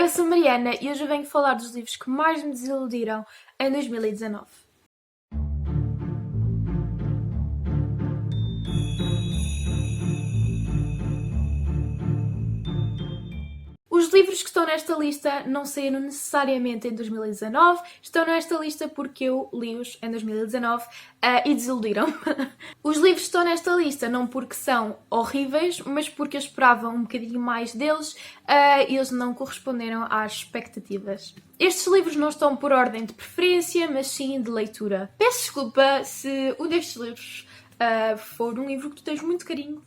eu sou Mariana e hoje eu venho falar dos livros que mais me desiludiram em 2019. Os livros que estão nesta lista não saíram necessariamente em 2019, estão nesta lista porque eu li-os em 2019 e desiludiram-me. Os livros estão nesta lista não porque são horríveis, mas porque eu esperava um bocadinho mais deles e eles não corresponderam às expectativas. Estes livros não estão por ordem de preferência, mas sim de leitura. Peço desculpa se um destes livros for um livro que tu tens muito carinho.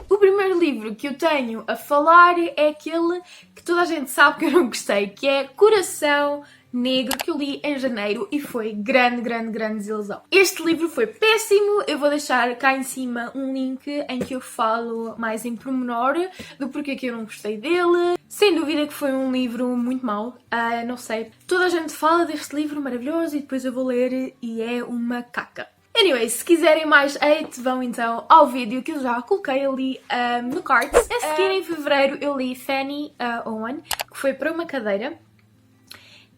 O primeiro livro que eu tenho a falar é aquele que toda a gente sabe que eu não gostei, que é Coração Negro, que eu li em janeiro e foi grande desilusão. Este livro foi péssimo, eu vou deixar cá em cima um link em que eu falo mais em pormenor do porquê que eu não gostei dele. Sem dúvida que foi um livro muito mau, não sei. Toda a gente fala deste livro maravilhoso e depois eu vou ler e é uma caca. Anyway, se quiserem mais hate, vão então ao vídeo que eu já coloquei ali no cards. A seguir, em fevereiro, eu li Fanny Owen, que foi para uma cadeira.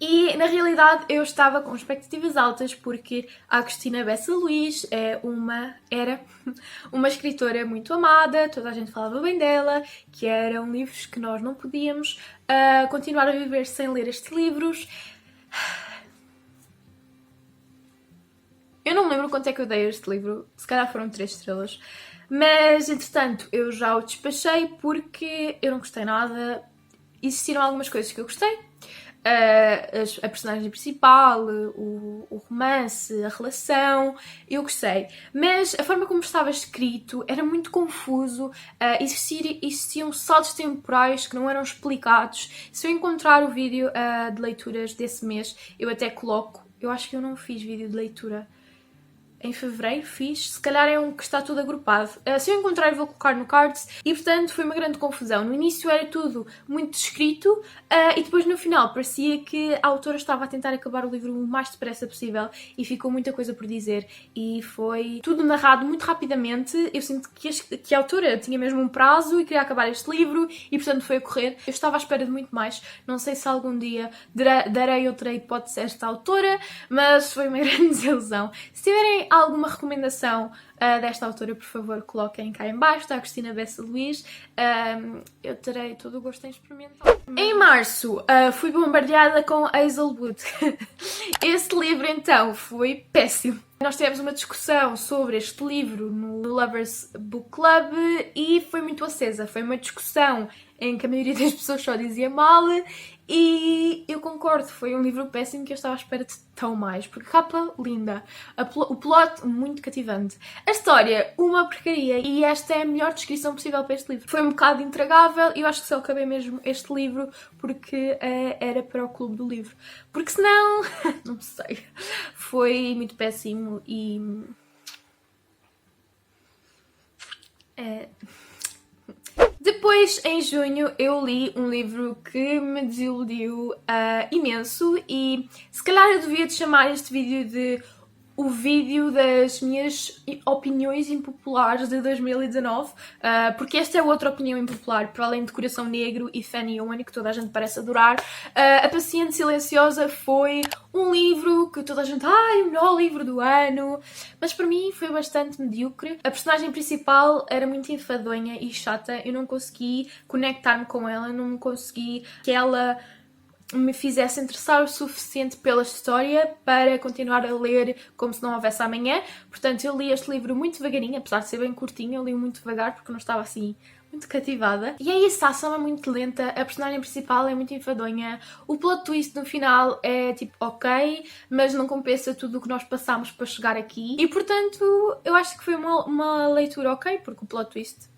E, na realidade, eu estava com expectativas altas porque a Agostina Bessa Luís era uma escritora muito amada, toda a gente falava bem dela, que eram livros que nós não podíamos continuar a viver sem ler estes livros. Eu não me lembro quanto é que eu dei a este livro, se calhar foram 3 estrelas, mas entretanto eu já o despachei porque eu não gostei nada. Existiram algumas coisas que eu gostei, a personagem principal, o romance, a relação, eu gostei, mas a forma como estava escrito era muito confuso, existiam saltos temporais que não eram explicados. Se eu encontrar o vídeo de leituras desse mês, eu até coloco. Eu acho que eu não fiz vídeo de leitura em fevereiro, fiz, se calhar é um que está tudo agrupado. Se eu encontrar, vou colocar no cards. E, portanto, foi uma grande confusão. No início era tudo muito descrito e depois, no final, parecia que a autora estava a tentar acabar o livro o mais depressa possível e ficou muita coisa por dizer. E foi tudo narrado muito rapidamente. Eu sinto que a autora tinha mesmo um prazo e queria acabar este livro e, portanto, foi a correr. Eu estava à espera de muito mais. Não sei se algum dia darei outra hipótese a esta autora, mas foi uma grande desilusão. Se tiverem alguma recomendação desta autora, por favor, coloquem cá em baixo, da Agostina Bessa Luís. Eu terei todo o gosto em experimentar. Em março, fui bombardeada com Hazelwood. Este livro, então, foi péssimo. Nós tivemos uma discussão sobre este livro no Lovers Book Club e foi muito acesa. Foi uma discussão em que a maioria das pessoas só dizia mal e eu concordo, foi um livro péssimo que eu estava à espera de tão mais, porque capa linda, o plot muito cativante, a história uma porcaria e esta é a melhor descrição possível para este livro. Foi um bocado intragável e eu acho que só acabei mesmo este livro porque era para o clube do livro, porque senão, não sei, foi muito péssimo e... Depois, em junho, eu li um livro que me desiludiu imenso e se calhar eu devia te chamar este vídeo de o vídeo das minhas opiniões impopulares de 2019, porque esta é outra opinião impopular, para além de Coração Negro e Fanny Owen, que toda a gente parece adorar. A Paciente Silenciosa foi um livro que toda a gente, o melhor livro do ano, mas para mim foi bastante medíocre. A personagem principal era muito enfadonha e chata, eu não consegui conectar-me com ela, não consegui que ela me fizesse interessar o suficiente pela história para continuar a ler como se não houvesse amanhã. Portanto, eu li este livro muito devagarinho, apesar de ser bem curtinho, eu li muito devagar porque eu não estava assim muito cativada. E é isso, a ação é muito lenta, a personagem principal é muito enfadonha, o plot twist no final é tipo ok, mas não compensa tudo o que nós passámos para chegar aqui. E portanto, eu acho que foi uma leitura ok, porque o plot twist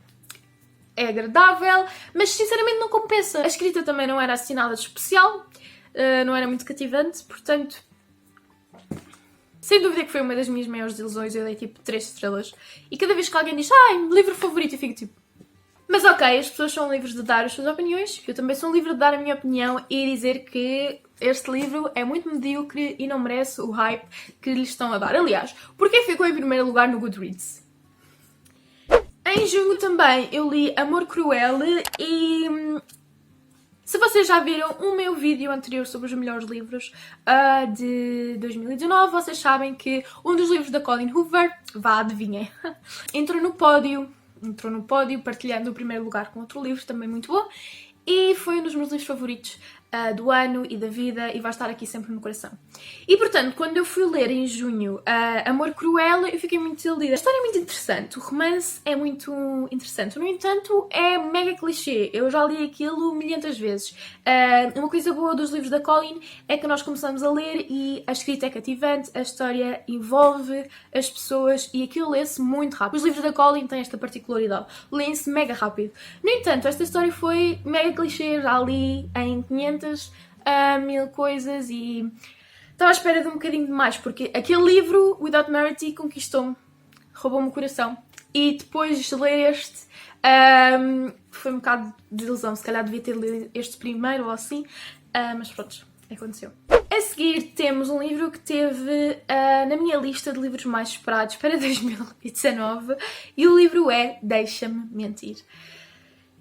é agradável, mas sinceramente não compensa. A escrita também não era assim nada de especial, não era muito cativante, portanto, sem dúvida que foi uma das minhas maiores desilusões. Eu dei tipo 3 estrelas. E cada vez que alguém diz, livro favorito, eu fico tipo... Mas ok, as pessoas são livres de dar as suas opiniões, eu também sou livre de dar a minha opinião e dizer que este livro é muito medíocre e não merece o hype que lhe estão a dar. Aliás, porque ficou em primeiro lugar no Goodreads? Em junho também eu li Amor Cruel e Se vocês já viram o meu vídeo anterior sobre os melhores livros de 2019, vocês sabem que um dos livros da Colleen Hoover, vá, adivinhem, entrou no pódio, partilhando o primeiro lugar com outro livro, também muito bom, e foi um dos meus livros favoritos do ano e da vida, e vai estar aqui sempre no coração. E portanto, quando eu fui ler em junho Amor Cruel, eu fiquei muito desiludida. A história é muito interessante, o romance é muito interessante, no entanto é mega clichê, eu já li aquilo milhentas vezes. Uma coisa boa dos livros da Colleen é que nós começamos a ler e a escrita é cativante, a história envolve as pessoas e aquilo lê-se muito rápido. Os livros da Colleen têm esta particularidade, lêem-se mega rápido. No entanto, esta história foi mega clichê, já li em 500 mil coisas e estava à espera de um bocadinho de mais, porque aquele livro, Without Merity, conquistou-me, roubou-me o coração. E depois de ler este, foi um bocado de ilusão, se calhar devia ter lido este primeiro ou assim, mas pronto, aconteceu. A seguir temos um livro que teve na minha lista de livros mais esperados para 2019 e o livro é Deixa-me Mentir.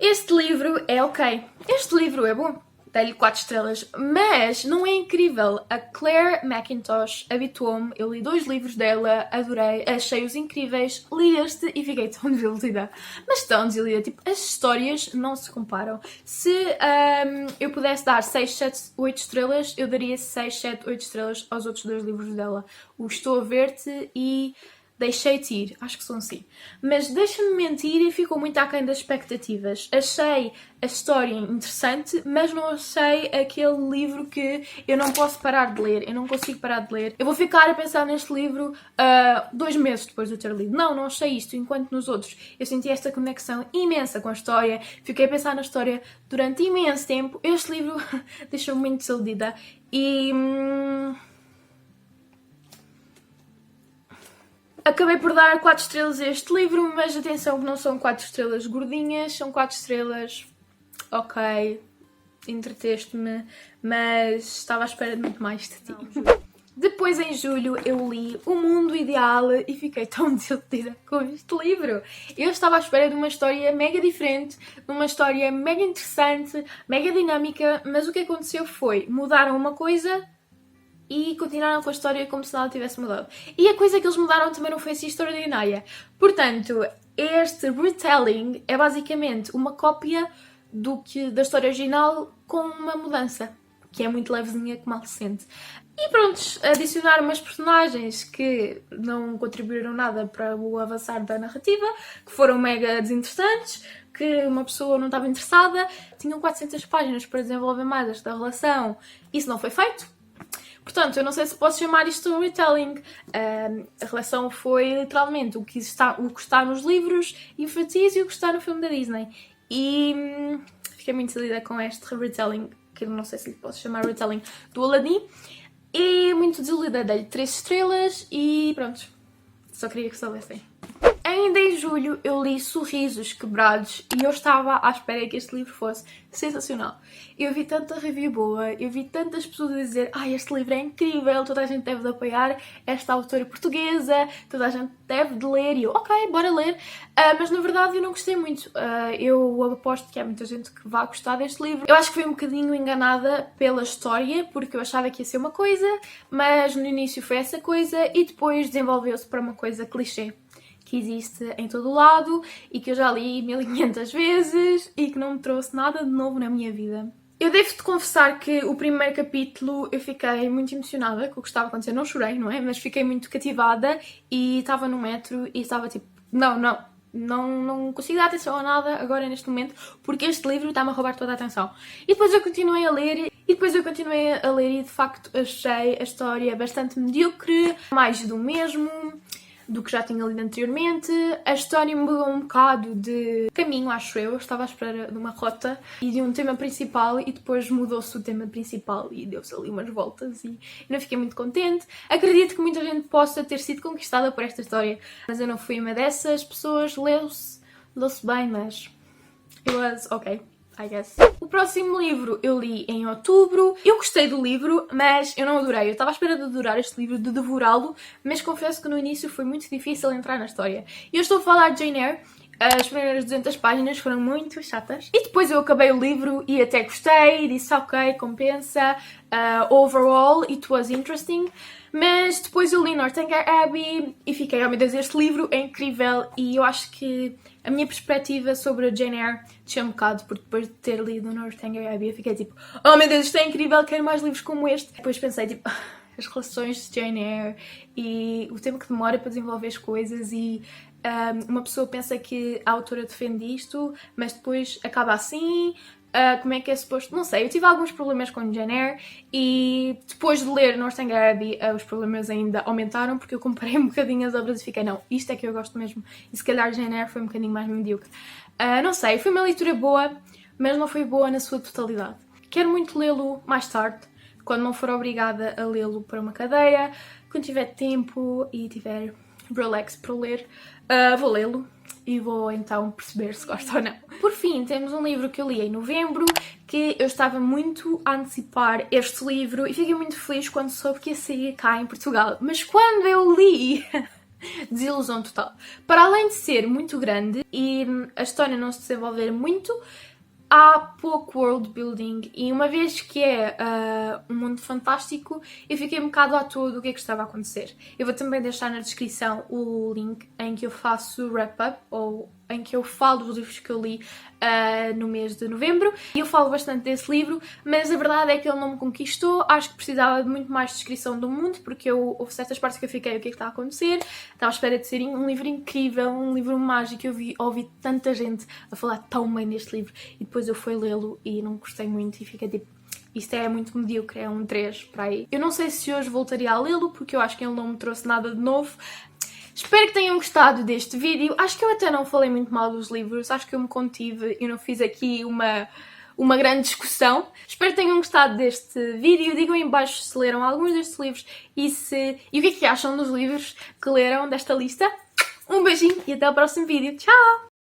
Este livro é ok, este livro é bom. Dei-lhe 4 estrelas, mas não é incrível. A Claire McIntosh habituou-me, eu li 2 livros dela, adorei, achei-os incríveis, li este e fiquei tão desiludida. Mas tão desiludida, tipo, as histórias não se comparam. Se eu pudesse dar 6, 7, 8 estrelas, eu daria 6, 7, 8 estrelas aos outros 2 livros dela. O Estou a Ver-te e Deixei-te Ir, acho que são assim. Mas Deixa-me Mentir e ficou muito aquém das expectativas. Achei a história interessante, mas não achei aquele livro que eu não posso parar de ler, eu não consigo parar de ler. Eu vou ficar a pensar neste livro 2 meses depois de eu ter lido. Não achei isto, enquanto nos outros eu senti esta conexão imensa com a história, fiquei a pensar na história durante imenso tempo. Este livro deixou-me muito desiludida e... acabei por dar 4 estrelas a este livro, mas atenção que não são 4 estrelas gordinhas, são 4 estrelas, ok, entreteste-me, mas estava à espera de muito mais de ti. Depois, em julho, eu li O Mundo Ideal e fiquei tão desiludida com este livro. Eu estava à espera de uma história mega diferente, de uma história mega interessante, mega dinâmica, mas o que aconteceu foi, mudaram uma coisa e continuaram com a história como se nada tivesse mudado. E a coisa que eles mudaram também não foi assim extraordinária. Portanto, este retelling é basicamente uma cópia da história original com uma mudança, que é muito levezinha, que mal se sente. E pronto, adicionar umas personagens que não contribuíram nada para o avançar da narrativa, que foram mega desinteressantes, que uma pessoa não estava interessada. Tinham 400 páginas para desenvolver mais esta relação. Isso não foi feito. Portanto, eu não sei se posso chamar isto de um retelling. A relação foi literalmente o que está nos livros infantis e o que está no filme da Disney. E fiquei muito desiludida com este retelling, que eu não sei se lhe posso chamar retelling, do Aladdin. E muito desiludida, dei-lhe 3 estrelas e pronto, só queria que soubessem. Ainda em julho eu li Sorrisos Quebrados e eu estava à espera que este livro fosse sensacional. Eu vi tanta review boa, eu vi tantas pessoas a dizer este livro é incrível, toda a gente deve de apoiar esta autora portuguesa, toda a gente deve de ler e eu, ok, bora ler. Mas na verdade eu não gostei muito. Eu aposto que há muita gente que vai gostar deste livro. Eu acho que fui um bocadinho enganada pela história, porque eu achava que ia ser uma coisa, mas no início foi essa coisa e depois desenvolveu-se para uma coisa clichê que existe em todo o lado e que eu já li 1500 vezes e que não me trouxe nada de novo na minha vida. Eu devo-te confessar que o primeiro capítulo eu fiquei muito emocionada com o que estava a acontecer. Não chorei, não é? Mas fiquei muito cativada e estava no metro e estava tipo, não consigo dar atenção a nada agora neste momento porque este livro está-me a roubar toda a atenção. E depois eu continuei a ler e de facto achei a história bastante medíocre, mais do mesmo do que já tinha lido anteriormente. A história mudou um bocado de caminho, acho eu. Estava à espera de uma rota e de um tema principal e depois mudou-se o tema principal e deu-se ali umas voltas e não fiquei muito contente. Acredito que muita gente possa ter sido conquistada por esta história, mas eu não fui uma dessas pessoas. Leu-se bem, mas it was ok, I guess. O próximo livro eu li em outubro. Eu gostei do livro, mas eu não adorei. Eu estava à espera de adorar este livro, de devorá-lo, mas confesso que no início foi muito difícil entrar na história. Eu estou a falar de Jane Eyre. As primeiras 200 páginas foram muito chatas. E depois eu acabei o livro e até gostei, disse ok, compensa. Overall, it was interesting. Mas depois eu li Northanger Abbey e fiquei, oh meu Deus, este livro é incrível. E eu acho que a minha perspectiva sobre a Jane Eyre desceu um bocado, porque depois de ter lido Northanger Abbey eu fiquei tipo, oh meu Deus, isto é incrível, quero mais livros como este. Depois pensei tipo, as relações de Jane Eyre e o tempo que demora para desenvolver as coisas e uma pessoa pensa que a autora defende isto, mas depois acaba assim. Como é que é suposto? Não sei, eu tive alguns problemas com Jane Eyre e depois de ler Northanger Abbey os problemas ainda aumentaram porque eu comparei um bocadinho as obras e fiquei, não, isto é que eu gosto mesmo e se calhar Jane Eyre foi um bocadinho mais medíocre. Não sei, foi uma leitura boa, mas não foi boa na sua totalidade. Quero muito lê-lo mais tarde, quando não for obrigada a lê-lo para uma cadeira, quando tiver tempo e tiver relax para ler, vou lê-lo e vou então perceber se gosto ou não. Por fim, temos um livro que eu li em novembro, que eu estava muito a antecipar este livro e fiquei muito feliz quando soube que ia sair cá em Portugal. Mas quando eu li, desilusão total. Para além de ser muito grande e a história não se desenvolver muito, há pouco world building e uma vez que é um mundo fantástico, eu fiquei um bocado à toa do que é que estava a acontecer. Eu vou também deixar na descrição o link em que eu faço wrap-up, ou em que eu falo dos livros que eu li no mês de novembro. E eu falo bastante desse livro, mas a verdade é que ele não me conquistou. Acho que precisava de muito mais descrição do mundo, porque houve certas partes que eu fiquei, o que é que está a acontecer? Estava à espera de ser um livro incrível, um livro mágico. Eu ouvi tanta gente a falar tão bem neste livro e depois eu fui lê-lo e não gostei muito e fiquei tipo, isto é muito medíocre, é um 3 para aí. Eu não sei se hoje voltaria a lê-lo, porque eu acho que ele não me trouxe nada de novo. Espero que tenham gostado deste vídeo. Acho que eu até não falei muito mal dos livros, acho que eu me contive e não fiz aqui uma grande discussão. Espero que tenham gostado deste vídeo. Digam em baixo se leram alguns destes livros e o que é que acham dos livros que leram desta lista. Um beijinho e até o próximo vídeo. Tchau!